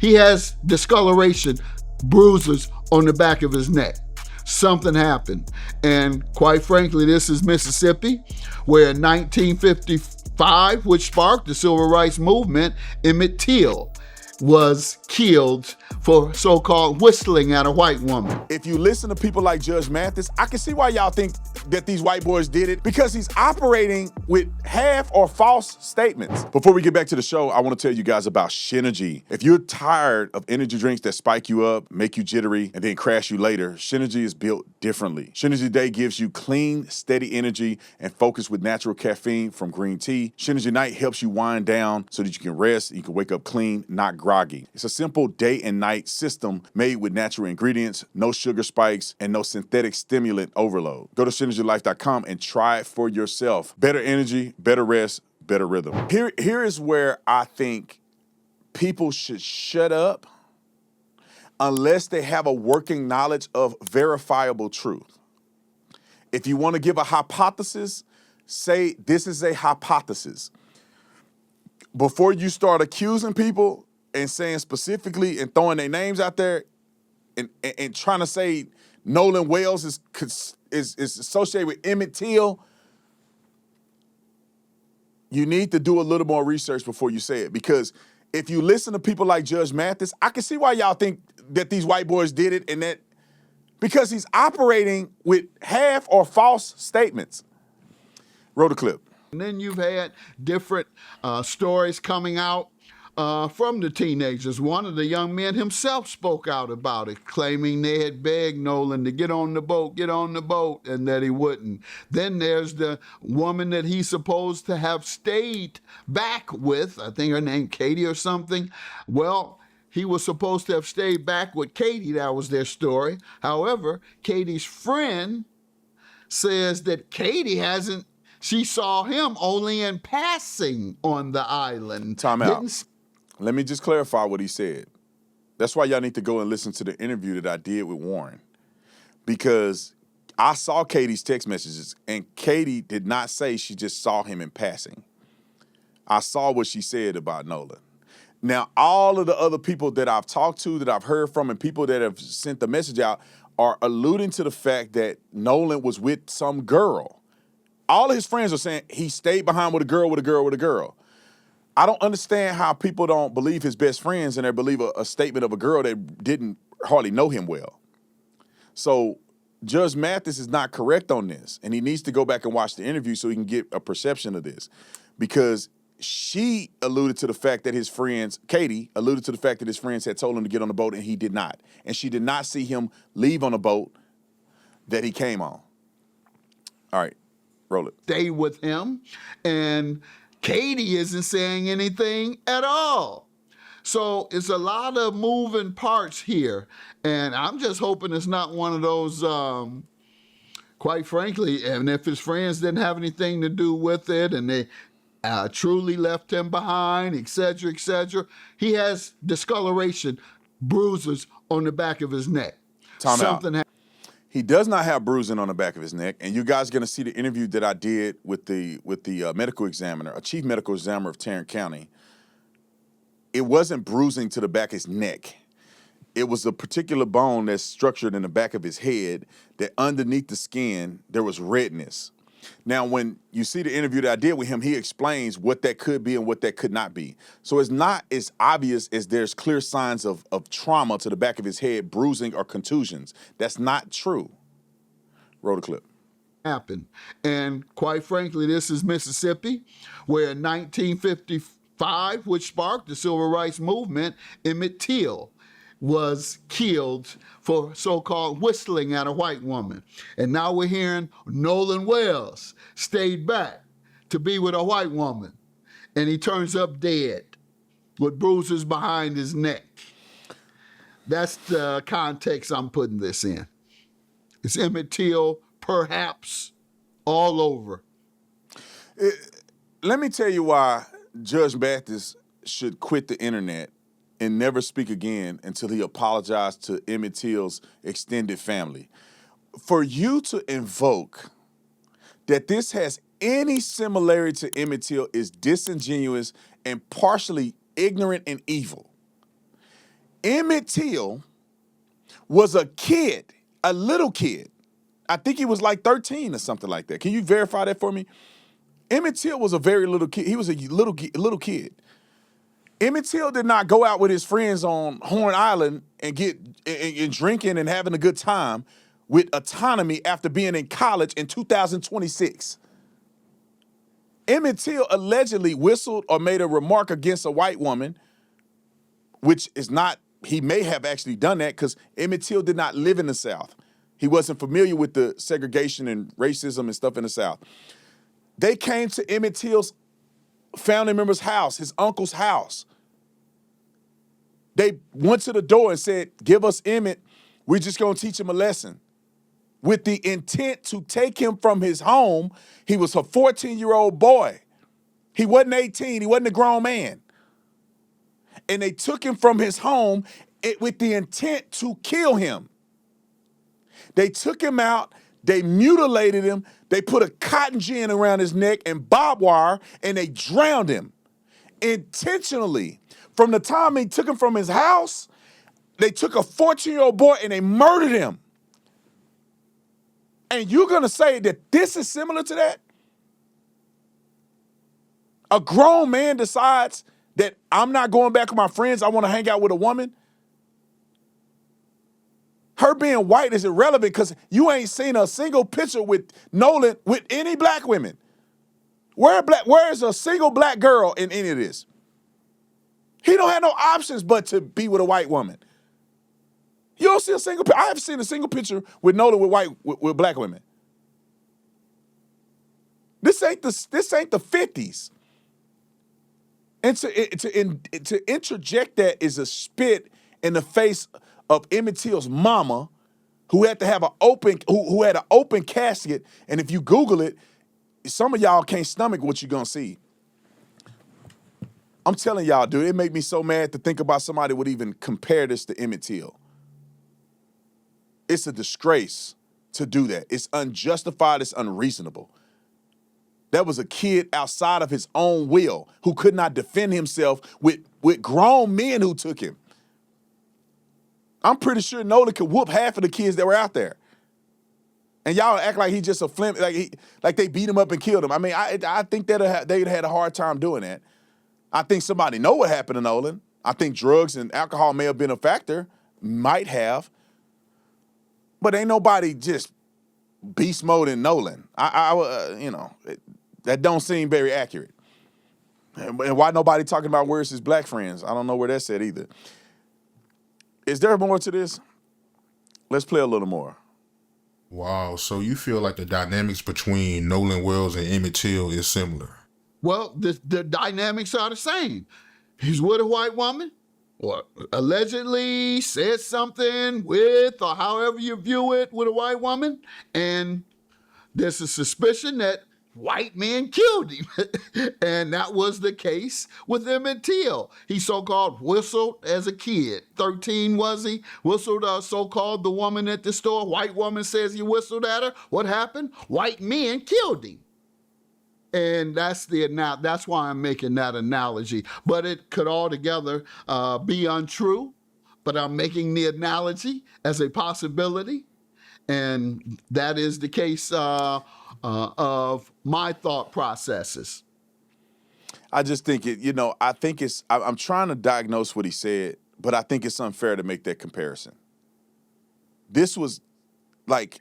He has discoloration, bruises on the back of his neck. Something happened. And quite frankly, this is Mississippi, where in 1955, which sparked the civil rights movement, Emmett Till was killed for so-called whistling at a white woman. If you listen to people like Judge Mathis, I can see why y'all think that these white boys did it, because he's operating with half or false statements. Before we get back to the show, I want to tell you guys about Synergy. If you're tired of energy drinks that spike you up, make you jittery, and then crash you later, Synergy is built differently. Synergy Day gives you clean, steady energy and focus with natural caffeine from green tea. Synergy Night helps you wind down so that you can rest, you can wake up clean, not groggy. It's a simple day and night system made with natural ingredients, no sugar spikes, and no synthetic stimulant overload. Go to synergylife.com and try it for yourself. Better energy, better rest, better rhythm. Here is where I think people should shut up unless they have a working knowledge of verifiable truth. If you want to give a hypothesis, say this is a hypothesis. Before you start accusing people and saying specifically and throwing their names out there and trying to say Nolan Wells is associated with Emmett Till, you need to do a little more research before you say it. Because if you listen to people like Judge Mathis, I can see why y'all think that these white boys did it, and that because he's operating with half or false statements. Roll the clip. And then you've had different stories coming out from the teenagers. One of the young men himself spoke out about it, claiming they had begged Nolan to get on the boat, and that he wouldn't. Then there's the woman that he's supposed to have stayed back with, I think her name Katie or something. Well, he was supposed to have stayed back with Katie. That was their story. However, Katie's friend says that Katie hasn't, she saw him only in passing on the island. Time out. Let me just clarify what he said. That's why y'all need to go and listen to the interview that I did with Warren. Because I saw Katie's text messages, and Katie did not say she just saw him in passing. I saw what she said about Nolan. Now, all of the other people that I've talked to, that I've heard from, and people that have sent the message out are alluding to the fact that Nolan was with some girl. All of his friends are saying he stayed behind with a girl. I don't understand how people don't believe his best friends and they believe a statement of a girl that didn't hardly know him well. So Judge Mathis is not correct on this, and he needs to go back and watch the interview so he can get a perception of this. Because she alluded to the fact that his friends, Katie, alluded to the fact that his friends had told him to get on the boat, and he did not. And she did not see him leave on a boat that he came on. All right, roll it. Stay with him, and Katie isn't saying anything at all. So it's a lot of moving parts here, and I'm just hoping it's not one of those, quite frankly, and if his friends didn't have anything to do with it and they truly left him behind, etc., etc. He has discoloration, bruises on the back of his neck. Time out. He does not have bruising on the back of his neck, and you guys are going to see the interview that I did with the medical examiner, a chief medical examiner of Tarrant County. It wasn't bruising to the back of his neck. It was a particular bone that's structured in the back of his head that underneath the skin, there was redness. Now, when you see the interview that I did with him, he explains what that could be and what that could not be. So it's not as obvious as there's clear signs of trauma to the back of his head, bruising or contusions. That's not true. Roll the clip. Happened. And quite frankly, this is Mississippi, where in 1955, which sparked the civil rights movement, Emmett Till was killed for so-called whistling at a white woman. And now we're hearing Nolan Wells stayed back to be with a white woman, and he turns up dead with bruises behind his neck. That's the context I'm putting this in. It's Emmett Till, perhaps, all over. Let me tell you why Judge Mathis should quit the internet and never speak again until he apologized to Emmett Till's extended family. For you to invoke that this has any similarity to Emmett Till is disingenuous and partially ignorant and evil. Emmett Till was a kid, a little kid. I think he was like 13 or something like that. Can you verify that for me? Emmett Till was a very little kid. He was a little kid. Emmett Till did not go out with his friends on Horn Island and get and drinking and having a good time with autonomy after being in college in 2026. Emmett Till allegedly whistled or made a remark against a white woman, which is not, he may have actually done that because Emmett Till did not live in the South. He wasn't familiar with the segregation and racism and stuff in the South. They came to Emmett Till's family member's house, his uncle's house. They went to the door and said, give us Emmett, we're just gonna teach him a lesson. With the intent to take him from his home. He was a 14-year-old boy. He wasn't 18, he wasn't a grown man. And they took him from his home with the intent to kill him. They took him out, they mutilated him, they put a cotton gin around his neck and barbed wire, and they drowned him intentionally. From the time they took him from his house, they took a 14-year-old boy and they murdered him. And you're gonna say that this is similar to that? A grown man decides that I'm not going back with my friends, I wanna hang out with a woman? Her being white is irrelevant because you ain't seen a single picture with Nolan with any black women. Where is a single black girl in any of this? He don't have no options but to be with a white woman. You don't see a single I haven't seen a single picture with Nolan with black women. This ain't the 50s. And to interject that is a spit in the face of Emmett Till's mama, who had to have who had an open casket. And if you Google it, some of y'all can't stomach what you're gonna see. I'm telling y'all, dude, it made me so mad to think about somebody would even compare this to Emmett Till. It's a disgrace to do that. It's unjustified, it's unreasonable. That was a kid outside of his own will who could not defend himself with grown men who took him. I'm pretty sure Nolan could whoop half of the kids that were out there. And y'all act like he just a flim, like they beat him up and killed him. I mean, I think that they'd had a hard time doing that. I think somebody know what happened to Nolan. I think drugs and alcohol may have been a factor, might have. But ain't nobody just beast mode in Nolan. That don't seem very accurate. And why nobody talking about where's his black friends? I don't know where that's at either. Is there more to this? Let's play a little more. Wow, so you feel like the dynamics between Nolan Wells and Emmett Till is similar? Well, the dynamics are the same. He's with a white woman, or allegedly said something with, or however you view it, with a white woman, and there's a suspicion that white men killed him. And that was the case with Emmett Till. He so-called whistled as a kid. 13 was he? Whistled so-called the woman at the store. White woman says he whistled at her. What happened? White men killed him. And that's why I'm making that analogy. But it could altogether be untrue. But I'm making the analogy as a possibility. And that is the case of my thought processes. I just think I'm trying to diagnose what he said, but I think it's unfair to make that comparison. This was like,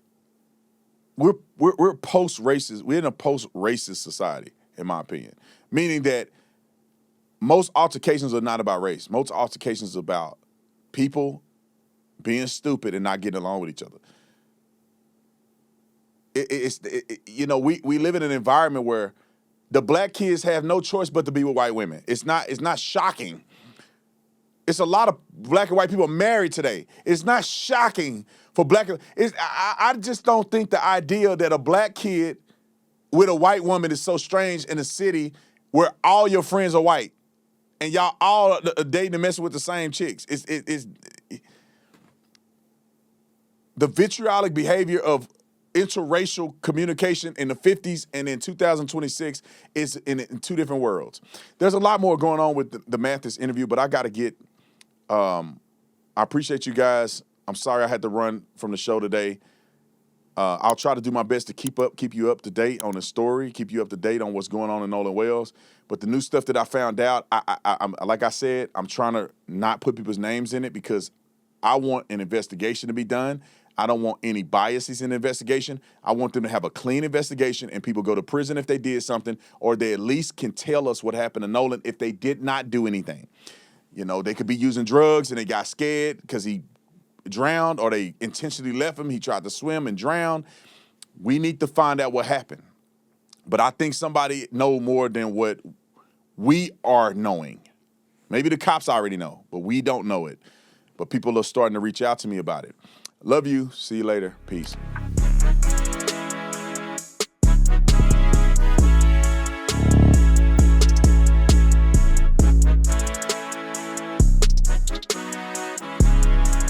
we're post-racist. We're in a post-racist society, in my opinion. Meaning that most altercations are not about race. Most altercations are about people being stupid and not getting along with each other. We live in an environment where the black kids have no choice but to be with white women. It's not shocking. It's a lot of black and white people married today. It's not shocking for black. I just don't think the idea that a black kid with a white woman is so strange in a city where all your friends are white and y'all all dating and messing with the same chicks. It's the vitriolic behavior of interracial communication in the 50s and in 2026 is in two different worlds. There's a lot more going on with the Mathis interview, but I got to get I appreciate you guys. I'm sorry I had to run from the show today. I'll try to do my best to keep you up to date on the story, keep you up to date on what's going on in Nolan Wells. But the new stuff that I found out, I'm like I said, I'm trying to not put people's names in it because I want an investigation to be done. I don't want any biases in the investigation. I want them to have a clean investigation and people go to prison if they did something, or they at least can tell us what happened to Nolan if they did not do anything. You know, they could be using drugs and they got scared because he drowned, or they intentionally left him. He tried to swim and drown. We need to find out what happened. But I think somebody know more than what we are knowing. Maybe the cops already know, but we don't know it. But people are starting to reach out to me about it. Love you. See you later. Peace.